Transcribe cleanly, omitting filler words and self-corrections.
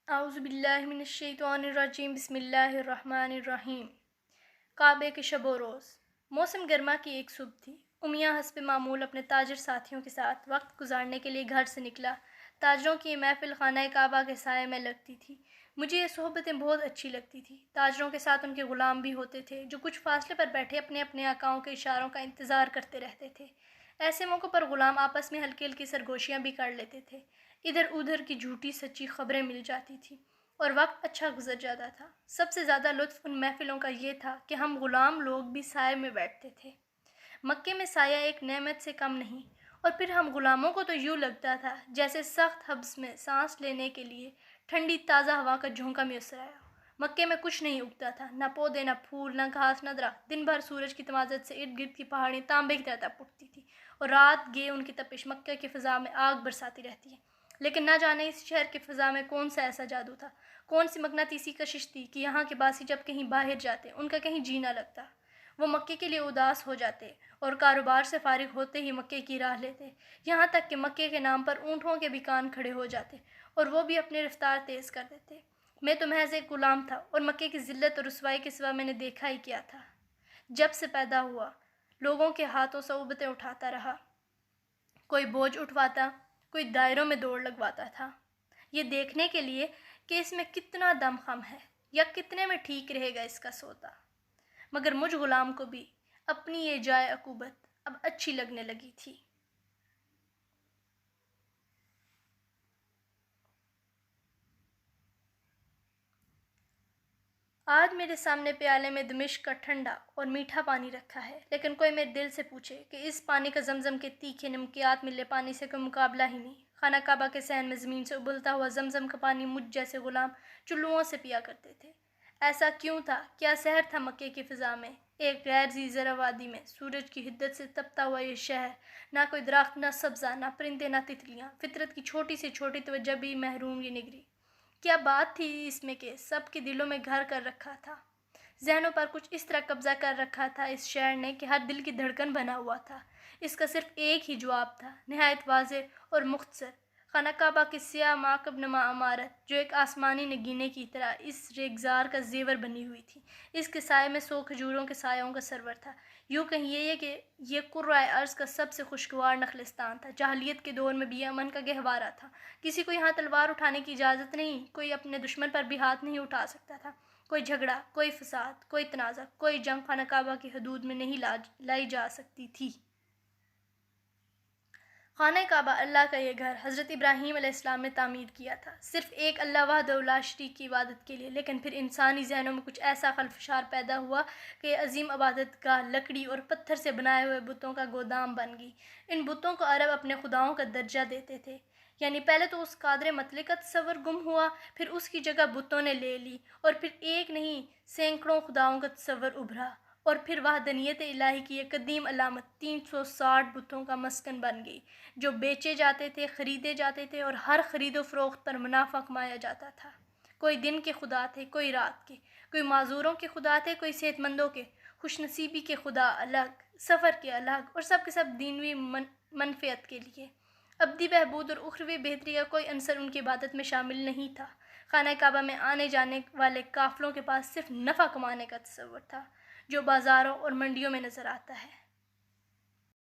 اعوذ باللہ من الشیطان الرجیم بسم اللہ الرحمن الرحیم۔ کعبے کے شب و روز۔ موسم گرما کی ایک صبح تھی۔ امیہ حسب معمول اپنے تاجر ساتھیوں کے ساتھ وقت گزارنے کے لیے گھر سے نکلا۔ تاجروں کی یہ محفل خانہ کعبہ کے سائے میں لگتی تھی۔ مجھے یہ صحبتیں بہت اچھی لگتی تھیں۔ تاجروں کے ساتھ ان کے غلام بھی ہوتے تھے جو کچھ فاصلے پر بیٹھے اپنے اپنے آقاؤں کے اشاروں کا انتظار کرتے رہتے تھے۔ ایسے موقعوں پر غلام آپس میں ہلکی ہلکی سرگوشیاں بھی کر لیتے تھے۔ ادھر ادھر کی جھوٹی سچی خبریں مل جاتی تھیں اور وقت اچھا گزر جاتا تھا۔ سب سے زیادہ لطف ان محفلوں کا یہ تھا کہ ہم غلام لوگ بھی سائے میں بیٹھتے تھے۔ مکے میں سایہ ایک نعمت سے کم نہیں، اور پھر ہم غلاموں کو تو یوں لگتا تھا جیسے سخت حبس میں سانس لینے کے لیے ٹھنڈی تازہ ہوا کا جھونکا میسر آیا۔ مکے میں کچھ نہیں اگتا تھا، نہ پودے، نہ پھول، نہ گھاس، نہ درخت۔ دن بھر سورج کی تمازت سے ارد گرد کی پہاڑیاں تانبے کی طرح تپ اٹھتی تھیں اور رات گئے ان کی تپش مکے کی فضا میں آگ برساتی رہتی ہے۔ لیکن نہ جانے اس شہر کی فضا میں کون سا ایسا جادو تھا، کون سی مقناطیسی کشش تھی کہ یہاں کے باسی جب کہیں باہر جاتے ان کا کہیں جی نہ لگتا۔ وہ مکے کے لیے اداس ہو جاتے اور کاروبار سے فارغ ہوتے ہی مکے کی راہ لیتے، یہاں تک کہ مکے کے نام پر اونٹوں کے بھی کان کھڑے ہو جاتے اور وہ بھی اپنی رفتار تیز کر دیتے۔ میں تو محض ایک غلام تھا اور مکے کی ذلت اور رسوائی کے سوا میں نے دیکھا ہی کیا تھا۔ جب سے پیدا ہوا لوگوں کے ہاتھوں صعوبتیں اٹھاتا رہا، کوئی بوجھ اٹھواتا، کوئی دائروں میں دوڑ لگواتا تھا، یہ دیکھنے کے لیے کہ اس میں کتنا دم خم ہے یا کتنے میں ٹھیک رہے گا اس کا سوتا۔ مگر مجھ غلام کو بھی اپنی یہ جائے عقوبت اب اچھی لگنے لگی تھی۔ آج میرے سامنے پیالے میں دمشق کا ٹھنڈا اور میٹھا پانی رکھا ہے، لیکن کوئی میرے دل سے پوچھے کہ اس پانی کا زمزم کے تیکھے نمکیات ملے پانی سے کوئی مقابلہ ہی نہیں۔ خانہ کعبہ کے صحن میں زمین سے ابلتا ہوا زمزم کا پانی مجھ جیسے غلام چلوؤں سے پیا کرتے تھے۔ ایسا کیوں تھا؟ کیا سحر تھا مکے کی فضا میں، ایک غیر ذی زرع وادی میں، سورج کی حدت سے تپتا ہوا یہ شہر، نہ کوئی درخت، نہ سبزہ، نہ پرندے، نہ تتلیاں، فطرت کی چھوٹی سے چھوٹی توجہ بھی محروم یہ نگری۔ کیا بات تھی اس میں کہ سب کے دلوں میں گھر کر رکھا تھا، ذہنوں پر کچھ اس طرح قبضہ کر رکھا تھا اس شعر نے کہ ہر دل کی دھڑکن بنا ہوا تھا۔ اس کا صرف ایک ہی جواب تھا، نہایت واضح اور مختصر۔ خانہ کعبہ کی سیاہ معقب نما عمارت جو ایک آسمانی نگینے کی طرح اس ریگزار کا زیور بنی ہوئی تھی، اس کے سائے میں 100 کھجوروں کے سایوں کا سرور تھا۔ یوں کہیے کہ یہ قرۂ ارض کا سب سے خوشگوار نخلستان تھا۔ جاہلیت کے دور میں بھی امن کا گہوارہ تھا، کسی کو یہاں تلوار اٹھانے کی اجازت نہیں، کوئی اپنے دشمن پر بھی ہاتھ نہیں اٹھا سکتا تھا۔ کوئی جھگڑا، کوئی فساد، کوئی تنازع، کوئی جنگ خانہ کعبہ کی حدود میں نہیں لائی جا سکتی تھی۔ خانہ کعبہ اللہ کا یہ گھر حضرت ابراہیم علیہ السلام نے تعمیر کیا تھا، صرف ایک اللہ وحدہ لا شریک کی عبادت کے لیے۔ لیکن پھر انسانی ذہنوں میں کچھ ایسا خلفشار پیدا ہوا کہ یہ عظیم عبادت گاہ لکڑی اور پتھر سے بنائے ہوئے بتوں کا گودام بن گئی۔ ان بتوں کو عرب اپنے خداؤں کا درجہ دیتے تھے، یعنی پہلے تو اس قادر مطلق کا تصور گم ہوا، پھر اس کی جگہ بتوں نے لے لی، اور پھر ایک نہیں سینکڑوں خداؤں کا تصور ابھرا، اور پھر وحدانیت الہی کی یہ قدیم علامت 360 بتوں کا مسکن بن گئی، جو بیچے جاتے تھے، خریدے جاتے تھے، اور ہر خرید و فروخت پر منافع کمایا جاتا تھا۔ کوئی دن کے خدا تھے، کوئی رات کے، کوئی معذوروں کے خدا تھے، کوئی صحت مندوں کے، خوش نصیبی کے خدا الگ، سفر کے الگ، اور سب کے سب دینوی منفعت کے لیے۔ ابدی بہبود اور اخروی بہتری کا کوئی عنصر ان کی عبادت میں شامل نہیں تھا۔ خانہ کعبہ میں آنے جانے والے قافلوں کے پاس صرف نفع کمانے کا تصور تھا، جو بازاروں اور منڈیوں میں نظر آتا ہے۔